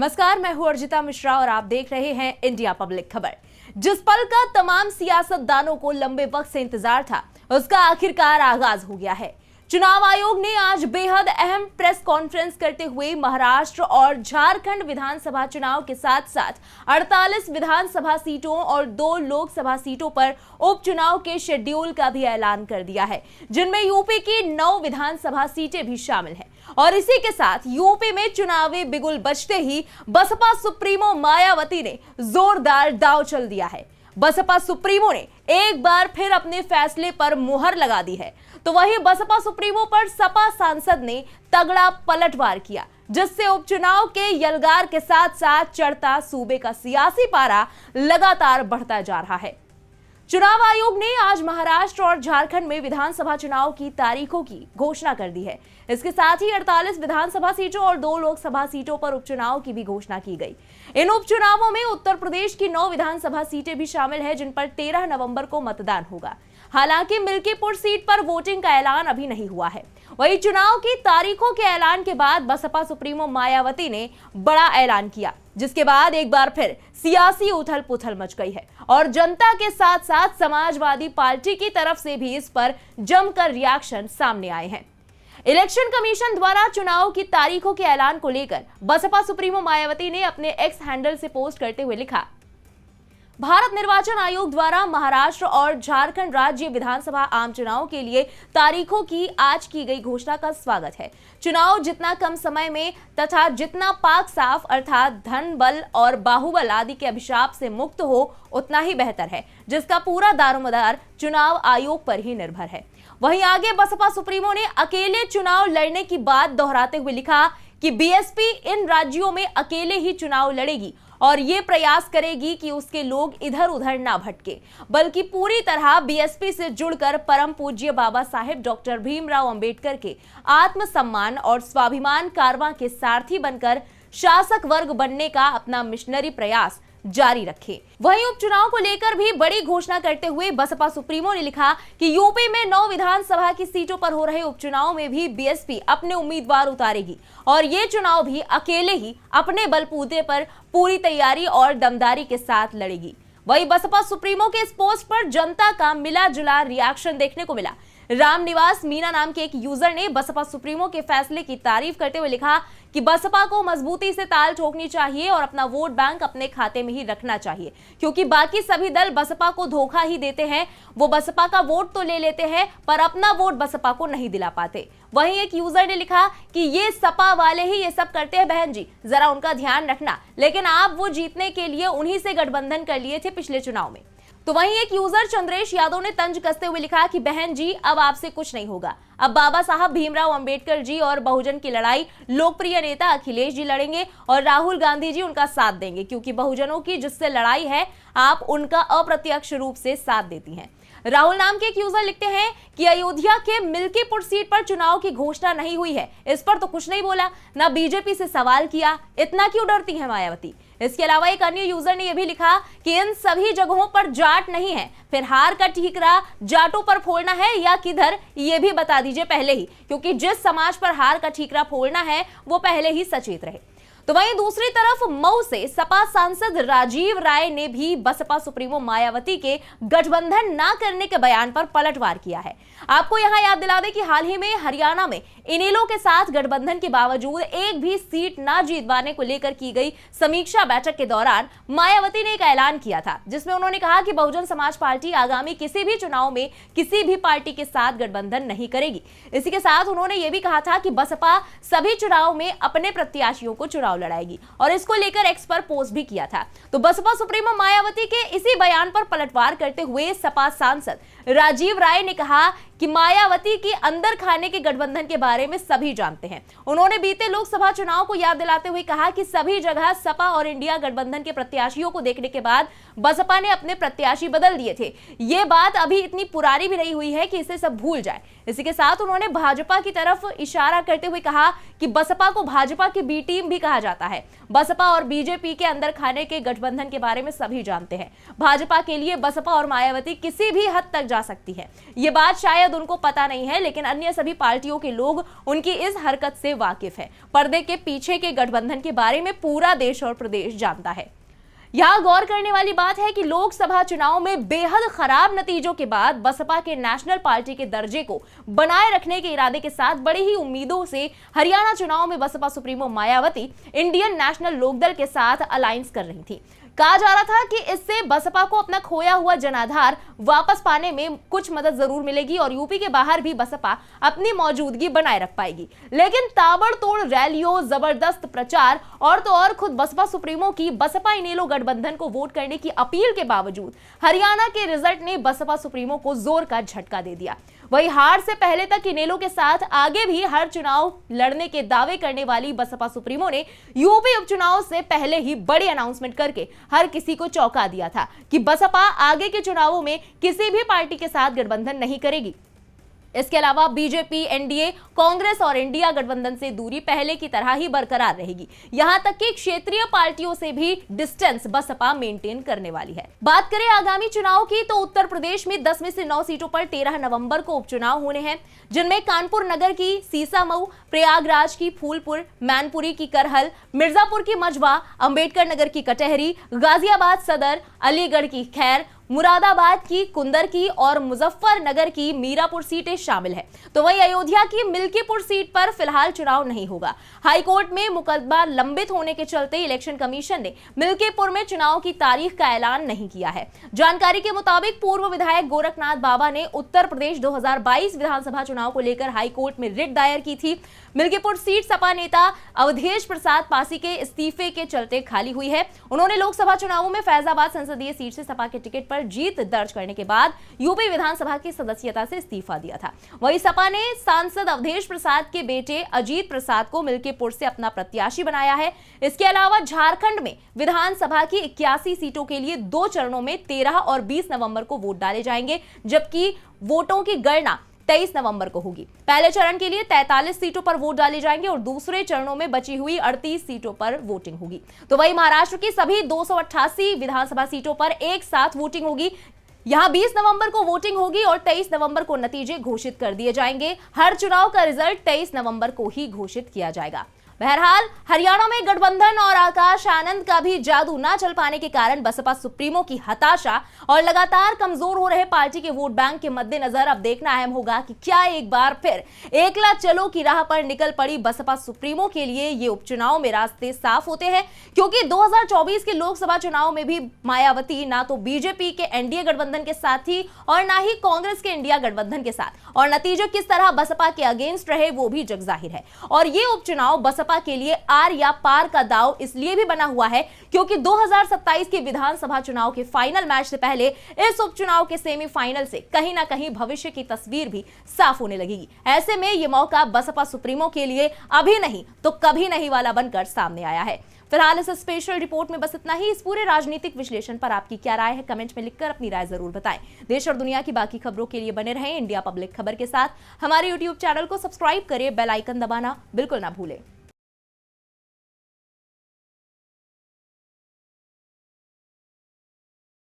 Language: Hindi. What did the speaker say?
नमस्कार, मैं हूं अर्जिता मिश्रा और आप देख रहे हैं इंडिया पब्लिक खबर। जिस पल का तमाम सियासतदानों को लंबे वक्त से इंतजार था, उसका आखिरकार आगाज हो गया है। चुनाव आयोग ने आज बेहद अहम प्रेस कॉन्फ्रेंस करते हुए महाराष्ट्र और झारखंड विधानसभा चुनाव के साथ साथ 48 विधानसभा सीटों और 2 लोकसभा सीटों पर उपचुनाव के शेड्यूल का भी ऐलान कर दिया है, जिनमें यूपी की 9 विधानसभा सीटें भी शामिल हैं। और इसी के साथ यूपी में चुनावी बिगुल बजते ही बसपा सुप्रीमो मायावती ने जोरदार दांव चल दिया है। बसपा सुप्रीमो ने एक बार फिर अपने फैसले पर मुहर लगा दी है, तो वहीं बसपा सुप्रीमो पर सपा सांसद ने तगड़ा पलटवार किया, जिससे उपचुनाव के यलगार के साथ साथ चढ़ता सूबे का सियासी पारा लगातार बढ़ता जा रहा है। चुनाव आयोग ने आज महाराष्ट्र और झारखंड में विधानसभा चुनाव की तारीखों की घोषणा कर दी है। इसके साथ ही 48 विधानसभा सीटों और 2 लोकसभा सीटों पर उपचुनाव की भी घोषणा की गई। इन उपचुनावों में उत्तर प्रदेश की 9 विधानसभा सीटें भी शामिल है, जिन पर 13 नवंबर को मतदान होगा। हालांकि मिल्कीपुर सीट पर वोटिंग का ऐलान अभी नहीं हुआ है। वहीं चुनाव की तारीखों के ऐलान के बाद बसपा सुप्रीमो मायावती ने बड़ा ऐलान किया, जिसके बाद एक बार फिर सियासी उथल पुथल मच गई है और जनता के साथ साथ समाजवादी पार्टी की तरफ से भी इस पर जमकर रिएक्शन सामने आए हैं। इलेक्शन कमीशन द्वारा चुनाव की तारीखों के ऐलान को लेकर बसपा सुप्रीमो मायावती ने अपने एक्स हैंडल से पोस्ट करते हुए लिखा, भारत निर्वाचन आयोग द्वारा महाराष्ट्र और झारखंड राज्य विधानसभा आम चुनाव के लिए तारीखों की आज की गई घोषणा का स्वागत है। चुनाव जितना कम समय में तथा जितना पाक साफ अर्थात धन बल और बाहुबल आदि के अभिशाप से मुक्त हो उतना ही बेहतर है, जिसका पूरा दारोमदार चुनाव आयोग पर ही निर्भर है। वहीं आगे बसपा सुप्रीमो ने अकेले चुनाव लड़ने की बात दोहराते हुए लिखा कि बीएसपी इन राज्यों में अकेले ही चुनाव लड़ेगी और ये प्रयास करेगी कि उसके लोग इधर उधर ना भटके, बल्कि पूरी तरह बीएसपी से जुड़कर परम पूज्य बाबा साहेब डॉक्टर भीमराव अंबेडकर के आत्मसम्मान और स्वाभिमान कारवां के सारथी बनकर शासक वर्ग बनने का अपना मिशनरी प्रयास जारी रखे। वहीं उपचुनाव को लेकर भी बड़ी घोषणा करते हुए बसपा सुप्रीमो ने लिखा कि यूपी में 9 विधानसभा की सीटों पर हो रहे उपचुनाव में भी बीएसपी अपने उम्मीदवार उतारेगी और ये चुनाव भी अकेले ही अपने बलबूते पर पूरी तैयारी और दमदारी के साथ लड़ेगी। वहीं बसपा सुप्रीमो के इस पोस्ट पर जनता का मिला जुला रिएक्शन देखने को मिला। रामनिवास मीना नाम के एक यूजर ने बसपा सुप्रीमो के फैसले की तारीफ करते हुए लिखा कि बसपा को मजबूती से ताल ठोकनी चाहिए और अपना वोट बैंक अपने खाते में ही रखना चाहिए, क्योंकि बाकी सभी दल बसपा को धोखा ही देते हैं। वो बसपा का वोट तो ले लेते हैं पर अपना वोट बसपा को नहीं दिला पाते। वहीं एक यूजर ने लिखा कि ये सपा वाले ही ये सब करते हैं बहन जी, जरा उनका ध्यान रखना, लेकिन आप वो जीतने के लिए उन्हीं से गठबंधन कर लिए थे पिछले चुनाव में। तो वहीं एक यूजर चंद्रेश यादव ने तंज कसते हुए लिखा कि बहन जी अब आपसे कुछ नहीं होगा, अब बाबा साहब भीमराव अंबेडकर जी और बहुजन की लड़ाई लोकप्रिय नेता अखिलेश जी लड़ेंगे और राहुल गांधी जी उनका साथ देंगे, क्योंकि बहुजनों की जिससे लड़ाई है आप उनका अप्रत्यक्ष रूप से साथ देती हैं। राहुल नाम के एक यूजर लिखते हैं कि अयोध्या के मिल्कीपुर सीट पर चुनाव की घोषणा नहीं हुई है, इस पर तो कुछ नहीं बोला, ना बीजेपी से सवाल किया, इतना क्यों डरती है मायावती। इसके अलावा एक अन्य यूजर ने यह भी लिखा कि इन सभी जगहों पर जाट नहीं है, फिर हार का ठीकरा जाटों पर फोड़ना है या किधर, ये भी बता दीजिए पहले ही, क्योंकि जिस समाज पर हार का ठीकरा फोड़ना है वो पहले ही सचेत रहे। तो वहीं दूसरी तरफ मऊ से सपा सांसद राजीव राय ने भी बसपा सुप्रीमो मायावती के गठबंधन ना करने के बयान पर पलटवार किया है। आपको यहां याद दिला दें कि हाल ही में हरियाणा में इनेलो के साथ गठबंधन के बावजूद एक भी सीट ना जीतवाने को लेकर की गई समीक्षा बैठक के दौरान मायावती ने एक ऐलान किया था, जिसमें उन्होंने कहा कि बहुजन समाज पार्टी आगामी किसी भी चुनाव में किसी भी पार्टी के साथ गठबंधन नहीं करेगी। इसी के साथ उन्होंने ये भी कहा था कि बसपा सभी चुनाव में अपने प्रत्याशियों को चुनाव लड़ाएगी और इसको लेकर एक्स पर पोस्ट भी किया था। तो बसपा सुप्रीमो मायावती के इसी बयान पर पलटवार करते हुए सपा सांसद राजीव राय ने कहा कि मायावती की अंदर खाने के गठबंधन के बारे में सभी जानते हैं। उन्होंने बीते लोकसभा चुनाव को याद दिलाते हुए कहा कि सभी जगह सपा और इंडिया गठबंधन के प्रत्याशियों को देखने के बाद बसपा ने अपने प्रत्याशी बदल दिए थे। ये बात अभी इतनी पुरानी भी नहीं हुई है कि इसे सब भूल जाए। इसी के साथ उन्होंने भाजपा की तरफ इशारा करते हुए कहा कि बसपा को भाजपा की बी टीम भी कहा जाता है। बसपा और बीजेपी के अंदर खाने के गठबंधन के बारे में सभी जानते हैं। भाजपा के लिए बसपा और मायावती किसी भी हद तक जा सकती है। ये बात शायद शायद उनको पता नहीं है, लेकिन अन्य सभी पार्टियों के लोग उनकी इस हरकत से वाकिफ है। पर्दे के पीछे के गठबंधन के बारे में पूरा देश और प्रदेश जानता है। यहां गौर करने वाली बात है कि लोकसभा चुनाव में बेहद खराब नतीजों के बाद बसपा के नेशनल पार्टी के दर्जे को बनाए रखने के इरादे के साथ बड़ी ही उम्मीदों से हरियाणा चुनाव में BSP supremo Mayawati Indian National Lokdal के साथ अलायंस कर रही थी। कहा जा रहा था कि इससे बसपा को अपना खोया हुआ जनाधार वापस पाने में कुछ मदद जरूर मिलेगी और यूपी के बाहर भी बसपा अपनी मौजूदगी बनाए रख पाएगी। लेकिन ताबड़तोड़ रैलियों, जबरदस्त प्रचार और तो और खुद बसपा सुप्रीमो की बसपा इनेलो गठबंधन को वोट करने की अपील के बावजूद हरियाणा के रिजल्ट ने बसपा सुप्रीमो को जोर का झटका दे दिया। वही हार से पहले तक इनेलो के साथ आगे भी हर चुनाव लड़ने के दावे करने वाली बसपा सुप्रीमो ने यूपी उपचुनाव से पहले ही बड़ी अनाउंसमेंट करके हर किसी को चौंका दिया था कि बसपा आगे के चुनावों में किसी भी पार्टी के साथ गठबंधन नहीं करेगी। इसके अलावा बीजेपी, एनडीए, कांग्रेस और इंडिया गठबंधन से दूरी पहले की तरह ही बरकरार रहेगी। यहां तक कि क्षेत्रीय पार्टियों से भी डिस्टेंस बसपा मेंटेन करने वाली है। बात करें आगामी चुनाव की तो उत्तर प्रदेश में 10 में से 9 सीटों पर 13 नवंबर को उपचुनाव होने हैं, जिनमें कानपुर नगर की सीसामऊ, प्रयागराज की फूलपुर, मैनपुरी की करहल, मिर्जापुर की मझवा, अंबेडकर नगर की कटहरी, गाजियाबाद सदर, अलीगढ़ की खैर, मुरादाबाद की कुंदर की और मुजफ्फरनगर की मीरापुर सीटें शामिल है। तो वही अयोध्या की मिल्कीपुर सीट पर फिलहाल चुनाव नहीं होगा। हाईकोर्ट में मुकदमा लंबित होने के चलते इलेक्शन कमीशन ने मिल्कीपुर में चुनाव की तारीख का ऐलान नहीं किया है। जानकारी के मुताबिक पूर्व विधायक गोरखनाथ बाबा ने उत्तर प्रदेश 2022 विधानसभा चुनाव को लेकर हाईकोर्ट में रिट दायर की थी। मिल्कीपुर सीट सपा नेता अवधेश प्रसाद पासी के इस्तीफे के चलते खाली हुई है। उन्होंने लोकसभा चुनावों में फैजाबाद संसदीय सीट से सपा के टिकट पर जीत दर्ज करने के बाद यूपी विधानसभा की सदस्यता से इस्तीफा दिया था। वहीं सपा ने सांसद अवधेश प्रसाद के बेटे अजीत प्रसाद को मिल्कीपुर से अपना प्रत्याशी बनाया है। इसके अलावा झारखंड में विधानसभा की 81 सीटों के लिए 2 चरणों में 13 और 20 नवंबर को वोट डाले जाएंगे, जबकि वोटों की गणना 23 नवंबर को होगी। पहले चरण के लिए 43 सीटों पर वोट डाले जाएंगे और दूसरे चरणों में बची हुई 38 सीटों पर वोटिंग होगी। तो वही महाराष्ट्र की सभी 288 विधानसभा सीटों पर एक साथ वोटिंग होगी। यहां 20 नवंबर को वोटिंग होगी और 23 नवंबर को नतीजे घोषित कर दिए जाएंगे। हर चुनाव का रिजल्ट 23 नवंबर को ही घोषित किया जाएगा। बहरहाल हरियाणा में गठबंधन और आकाश आनंद का भी जादू ना चल पाने के कारण बसपा सुप्रीमो की हताशा और लगातार कमजोर हो रहे पार्टी के वोट बैंक के मद्देनजर अब देखना अहम होगा कि क्या एक बार फिर एकला चलो की राह पर निकल पड़ी बसपा सुप्रीमो के लिए ये उपचुनाव में रास्ते साफ होते हैं, क्योंकि 2024 के लोकसभा चुनाव में भी मायावती ना तो बीजेपी के एनडीए गठबंधन के साथ थी और ना ही कांग्रेस के इंडिया गठबंधन के साथ, और नतीजे किस तरह बसपा के अगेंस्ट रहे वो भी जग जाहिर है। और ये उपचुनाव बसपा के लिए आर या पार का दाव इसलिए भी बना हुआ है क्योंकि 2027 के विधानसभा चुनाव के फाइनल मैच से पहले इस उपचुनाव के सेमीफाइनल से कहीं ना कहीं भविष्य की तस्वीर भी साफ होने लगेगी। ऐसे में यह मौका बसपा सुप्रीमो के लिए अभी नहीं तो कभी नहीं वाला बनकर सामने आया है। फिलहाल इस स्पेशल रिपोर्ट में बस इतना ही। इस पूरे राजनीतिक विश्लेषण पर आपकी क्या राय है, कमेंट में लिखकर अपनी राय जरूर बताएं। देश और दुनिया की बाकी खबरों के लिए बने रहें इंडिया पब्लिक खबर के साथ। हमारे YouTube चैनल को सब्सक्राइब करें, बेल आइकन दबाना बिल्कुल ना भूलें।